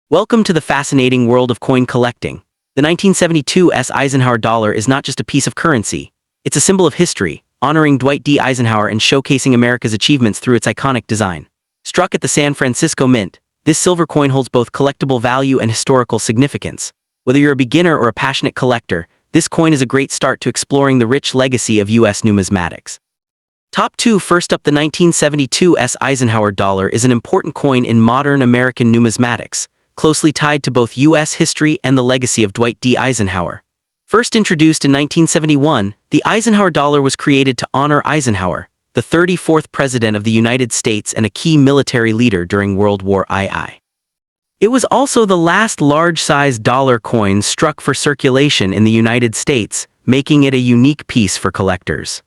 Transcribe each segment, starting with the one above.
Welcome to the fascinating world of coin collecting. The 1972 Eisenhower Dollar is not just a piece of currency. It's a symbol of history, honoring Dwight D. Eisenhower and showcasing America's achievements through its iconic design. Struck at the San Francisco Mint, this silver coin holds both collectible value and historical significance. Whether you're a beginner or a passionate collector, this coin is a great start to exploring the rich legacy of U.S. numismatics. Top 2. First up, the 1972 Eisenhower Dollar is an important coin in modern American numismatics, closely tied to both U.S. history and the legacy of Dwight D. Eisenhower. First introduced in 1971, the Eisenhower Dollar was created to honor Eisenhower, the 34th President of the United States and a key military leader during World War II. It was also the last large-sized dollar coin struck for circulation in the United States, making it a unique piece for collectors.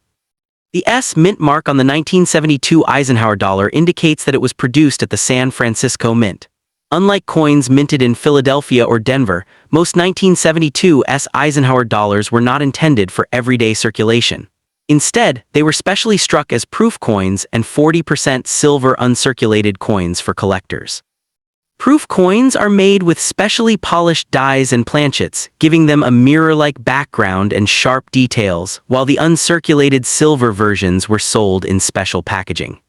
The S mint mark on the 1972 Eisenhower Dollar indicates that it was produced at the San Francisco Mint. Unlike coins minted in Philadelphia or Denver, most 1972 Eisenhower Dollars were not intended for everyday circulation. Instead, they were specially struck as proof coins and 40% silver uncirculated coins for collectors. Proof coins are made with specially polished dies and planchets, giving them a mirror-like background and sharp details, while the uncirculated silver versions were sold in special packaging.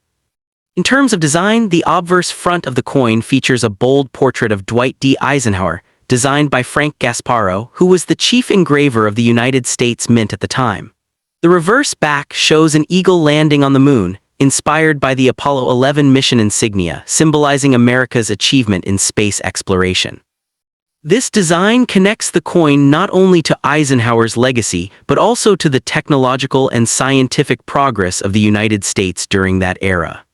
In terms of design, the obverse front of the coin features a bold portrait of Dwight D. Eisenhower, designed by Frank Gasparro, who was the chief engraver of the United States Mint at the time. The reverse back shows an eagle landing on the moon, inspired by the Apollo 11 mission insignia, symbolizing America's achievement in space exploration. This design connects the coin not only to Eisenhower's legacy, but also to the technological and scientific progress of the United States during that era.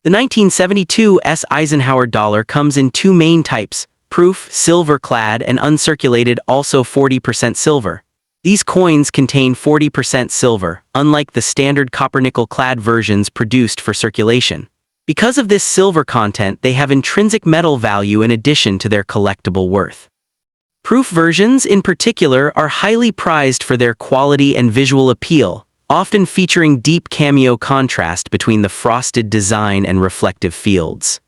The 1972 Eisenhower Dollar comes in two main types: proof, silver-clad, and uncirculated, also 40% silver. These coins contain 40% silver, unlike the standard copper-nickel-clad versions produced for circulation. Because of this silver content, they have intrinsic metal value in addition to their collectible worth. Proof versions, in particular, are highly prized for their quality and visual appeal, often featuring deep cameo contrast between the frosted design and reflective fields.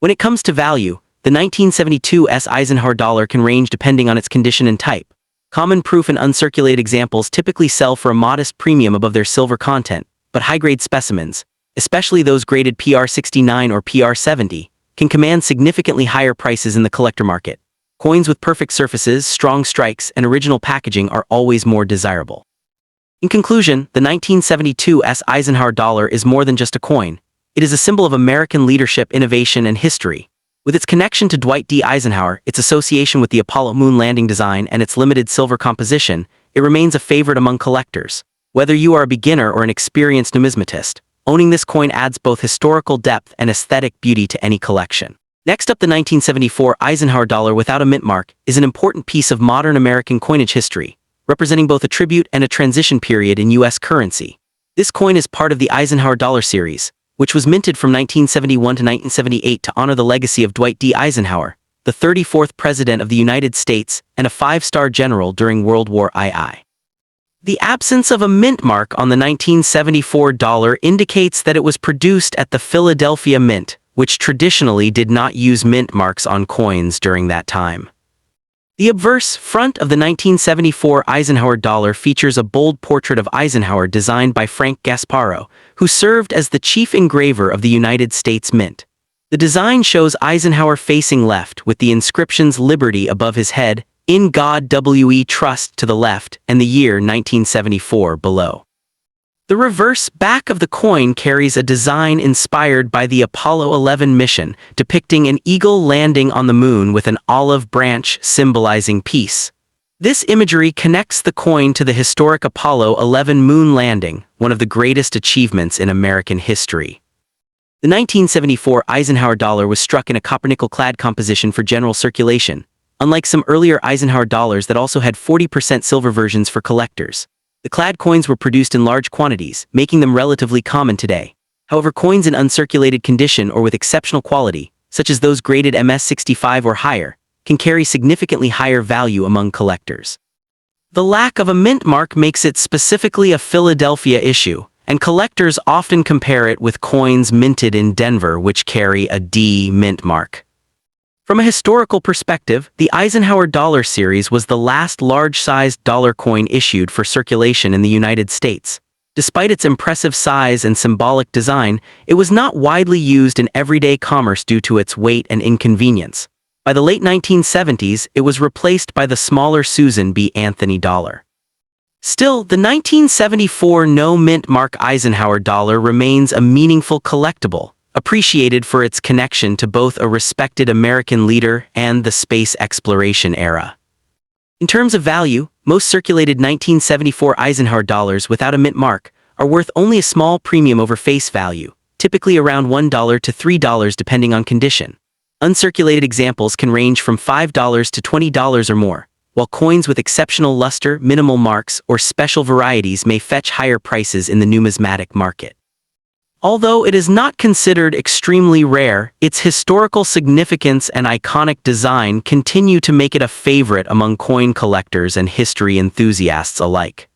When it comes to value, the 1972 Eisenhower Dollar can range depending on its condition and type. Common proof and uncirculated examples typically sell for a modest premium above their silver content, but high-grade specimens, especially those graded PR69 or PR70, can command significantly higher prices in the collector market. Coins with perfect surfaces, strong strikes, and original packaging are always more desirable. In conclusion, the 1972 Eisenhower Dollar is more than just a coin. It is a symbol of American leadership, innovation, and history. With its connection to Dwight D. Eisenhower, its association with the Apollo moon landing design, and its limited silver composition, it remains a favorite among collectors. Whether you are a beginner or an experienced numismatist, owning this coin adds both historical depth and aesthetic beauty to any collection. Next up, the 1974 Eisenhower Dollar without a mint mark is an important piece of modern American coinage history, representing both a tribute and a transition period in U.S. currency. This coin is part of the Eisenhower Dollar series, which was minted from 1971 to 1978 to honor the legacy of Dwight D. Eisenhower, the 34th President of the United States and a five-star general during World War II. The absence of a mint mark on the 1974 dollar indicates that it was produced at the Philadelphia Mint, which traditionally did not use mint marks on coins during that time. The obverse front of the 1974 Eisenhower Dollar features a bold portrait of Eisenhower designed by Frank Gasparro, who served as the chief engraver of the United States Mint. The design shows Eisenhower facing left with the inscriptions "Liberty" above his head, "In God We Trust" to the left, and the year 1974 below. The reverse back of the coin carries a design inspired by the Apollo 11 mission, depicting an eagle landing on the moon with an olive branch symbolizing peace. This imagery connects the coin to the historic Apollo 11 moon landing, one of the greatest achievements in American history. The 1974 Eisenhower Dollar was struck in a copper-nickel-clad composition for general circulation, unlike some earlier Eisenhower Dollars that also had 40% silver versions for collectors. The clad coins were produced in large quantities, making them relatively common today. However, coins in uncirculated condition or with exceptional quality, such as those graded MS65 or higher, can carry significantly higher value among collectors. The lack of a mint mark makes it specifically a Philadelphia issue, and collectors often compare it with coins minted in Denver which carry a D mint mark. From a historical perspective, the Eisenhower Dollar series was the last large-sized dollar coin issued for circulation in the United States. Despite its impressive size and symbolic design, it was not widely used in everyday commerce due to its weight and inconvenience. By the late 1970s, it was replaced by the smaller Susan B. Anthony dollar. Still, the 1974 no-mint mark Eisenhower dollar remains a meaningful collectible, appreciated for its connection to both a respected American leader and the space exploration era. In terms of value, most circulated 1974 Eisenhower dollars without a mint mark are worth only a small premium over face value, typically around $1 to $3 depending on condition. Uncirculated examples can range from $5 to $20 or more, while coins with exceptional luster, minimal marks, or special varieties may fetch higher prices in the numismatic market. Although it is not considered extremely rare, its historical significance and iconic design continue to make it a favorite among coin collectors and history enthusiasts alike.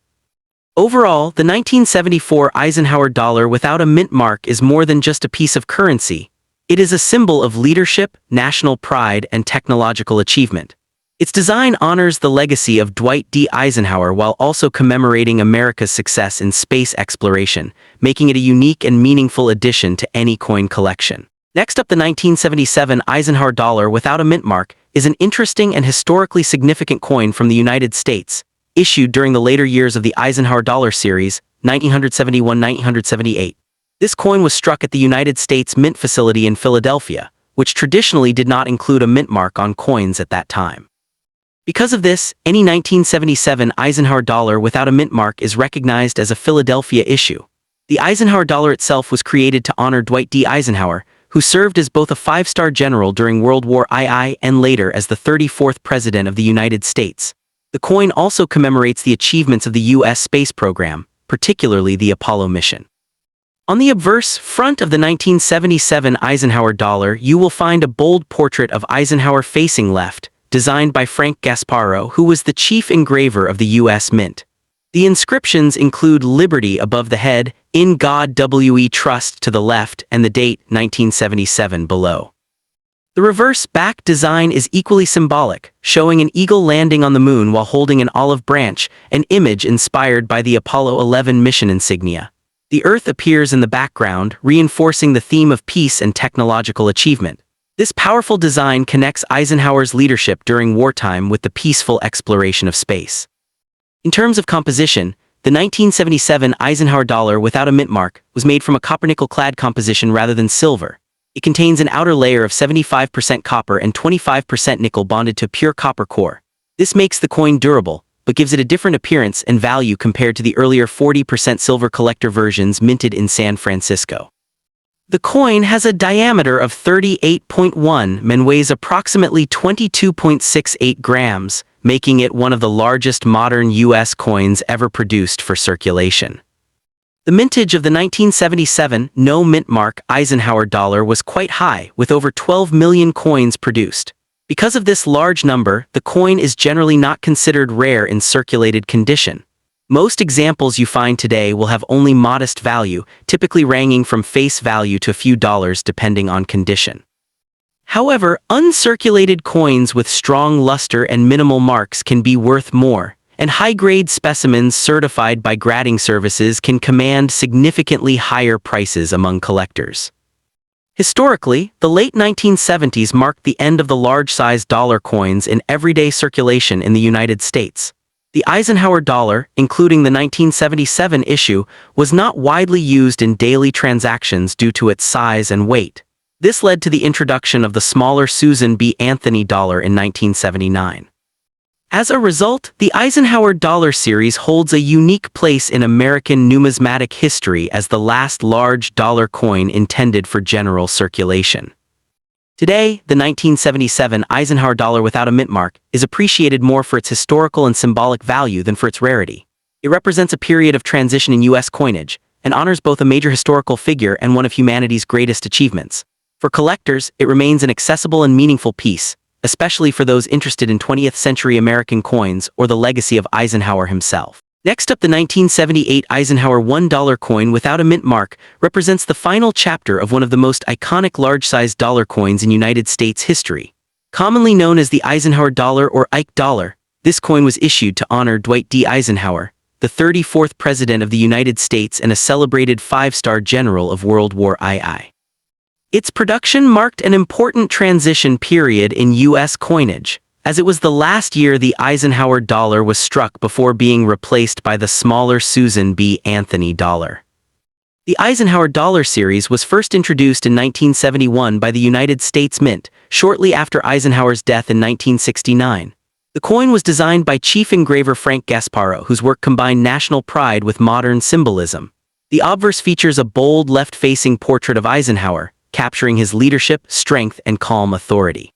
Overall, the 1974 Eisenhower dollar without a mint mark is more than just a piece of currency. It is a symbol of leadership, national pride, and technological achievement. Its design honors the legacy of Dwight D. Eisenhower while also commemorating America's success in space exploration, making it a unique and meaningful addition to any coin collection. Next up, the 1977 Eisenhower dollar without a mint mark is an interesting and historically significant coin from the United States, issued during the later years of the Eisenhower Dollar series, 1971-1978. This coin was struck at the United States Mint facility in Philadelphia, which traditionally did not include a mint mark on coins at that time. Because of this, any 1977 Eisenhower dollar without a mint mark is recognized as a Philadelphia issue. The Eisenhower dollar itself was created to honor Dwight D. Eisenhower, who served as both a five-star general during World War II and later as the 34th President of the United States. The coin also commemorates the achievements of the U.S. space program, particularly the Apollo mission. On the obverse front of the 1977 Eisenhower dollar, you will find a bold portrait of Eisenhower facing left, designed by Frank Gasparro, who was the chief engraver of the U.S. Mint. The inscriptions include Liberty above the head, In God We Trust to the left, and the date, 1977, below. The reverse back design is equally symbolic, showing an eagle landing on the moon while holding an olive branch, an image inspired by the Apollo 11 mission insignia. The Earth appears in the background, reinforcing the theme of peace and technological achievement. This powerful design connects Eisenhower's leadership during wartime with the peaceful exploration of space. In terms of composition, the 1977 Eisenhower dollar without a mint mark was made from a copper-nickel-clad composition rather than silver. It contains an outer layer of 75% copper and 25% nickel bonded to a pure copper core. This makes the coin durable, but gives it a different appearance and value compared to the earlier 40% silver collector versions minted in San Francisco. The coin has a diameter of 38.1 and weighs approximately 22.68 grams, making it one of the largest modern U.S. coins ever produced for circulation. The mintage of the 1977 no-mint mark Eisenhower dollar was quite high, with over 12 million coins produced. Because of this large number, the coin is generally not considered rare in circulated condition. Most examples you find today will have only modest value, typically ranging from face value to a few dollars depending on condition. However, uncirculated coins with strong luster and minimal marks can be worth more, and high-grade specimens certified by grading services can command significantly higher prices among collectors. Historically, the late 1970s marked the end of the large-sized dollar coins in everyday circulation in the United States. The Eisenhower dollar, including the 1977 issue, was not widely used in daily transactions due to its size and weight. This led to the introduction of the smaller Susan B. Anthony dollar in 1979. As a result, the Eisenhower Dollar series holds a unique place in American numismatic history as the last large dollar coin intended for general circulation. Today, the 1977 Eisenhower dollar without a mint mark is appreciated more for its historical and symbolic value than for its rarity. It represents a period of transition in U.S. coinage and honors both a major historical figure and one of humanity's greatest achievements. For collectors, it remains an accessible and meaningful piece, especially for those interested in 20th-century American coins or the legacy of Eisenhower himself. Next up, the 1978 Eisenhower $1 coin without a mint mark represents the final chapter of one of the most iconic large-sized dollar coins in United States history. Commonly known as the Eisenhower Dollar or Ike Dollar, this coin was issued to honor Dwight D. Eisenhower, the 34th President of the United States and a celebrated five-star general of World War II. Its production marked an important transition period in U.S. coinage, as it was the last year the Eisenhower dollar was struck before being replaced by the smaller Susan B. Anthony dollar. The Eisenhower Dollar series was first introduced in 1971 by the United States Mint, shortly after Eisenhower's death in 1969. The coin was designed by chief engraver Frank Gasparro, whose work combined national pride with modern symbolism. The obverse features a bold left-facing portrait of Eisenhower, capturing his leadership, strength, and calm authority.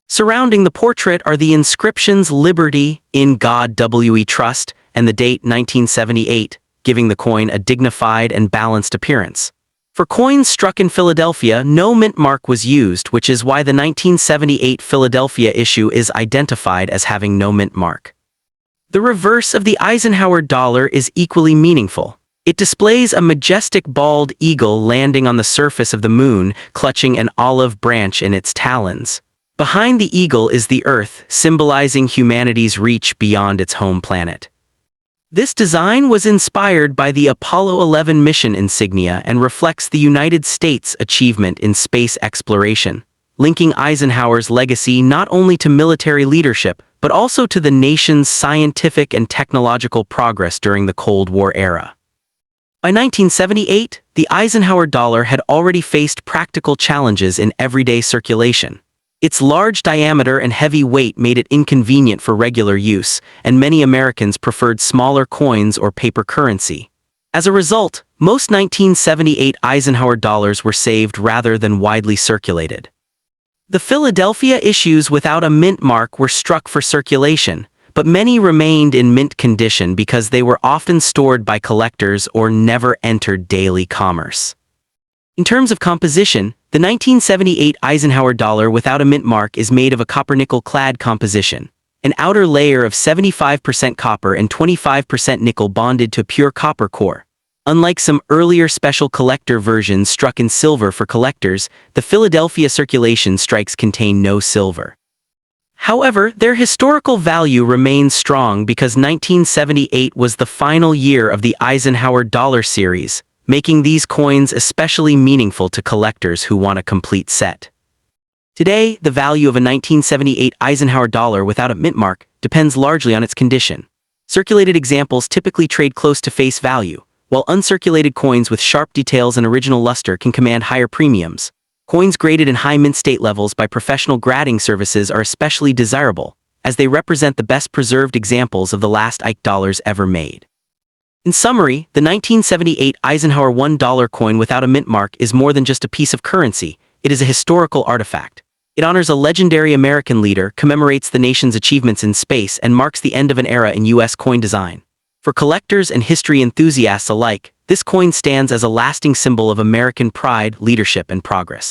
Surrounding the portrait are the inscriptions "Liberty," "In God We Trust," and the date 1978, giving the coin a dignified and balanced appearance. For coins struck in Philadelphia, no mint mark was used, which is why the 1978 Philadelphia issue is identified as having no mint mark. The reverse of the Eisenhower dollar is equally meaningful. It displays a majestic bald eagle landing on the surface of the moon, clutching an olive branch in its talons. Behind the eagle is the Earth, symbolizing humanity's reach beyond its home planet. This design was inspired by the Apollo 11 mission insignia and reflects the United States' achievement in space exploration, linking Eisenhower's legacy not only to military leadership, but also to the nation's scientific and technological progress during the Cold War era. By 1978, the Eisenhower dollar had already faced practical challenges in everyday circulation. Its large diameter and heavy weight made it inconvenient for regular use, and many Americans preferred smaller coins or paper currency. As a result, most 1978 Eisenhower dollars were saved rather than widely circulated. The Philadelphia issues without a mint mark were struck for circulation, but many remained in mint condition because they were often stored by collectors or never entered daily commerce. In terms of composition, the 1978 Eisenhower dollar without a mint mark is made of a copper-nickel-clad composition, an outer layer of 75% copper and 25% nickel bonded to pure copper core. Unlike some earlier special collector versions struck in silver for collectors, the Philadelphia circulation strikes contain no silver. However, their historical value remains strong because 1978 was the final year of the Eisenhower Dollar series, making these coins especially meaningful to collectors who want a complete set. Today, the value of a 1978 Eisenhower dollar without a mint mark depends largely on its condition. Circulated examples typically trade close to face value, while uncirculated coins with sharp details and original luster can command higher premiums. Coins graded in high mint state levels by professional grading services are especially desirable, as they represent the best preserved examples of the last Ike dollars ever made. In summary, the 1978 Eisenhower $1 coin without a mint mark is more than just a piece of currency, it is a historical artifact. It honors a legendary American leader, commemorates the nation's achievements in space, and marks the end of an era in U.S. coin design. For collectors and history enthusiasts alike, this coin stands as a lasting symbol of American pride, leadership, and progress.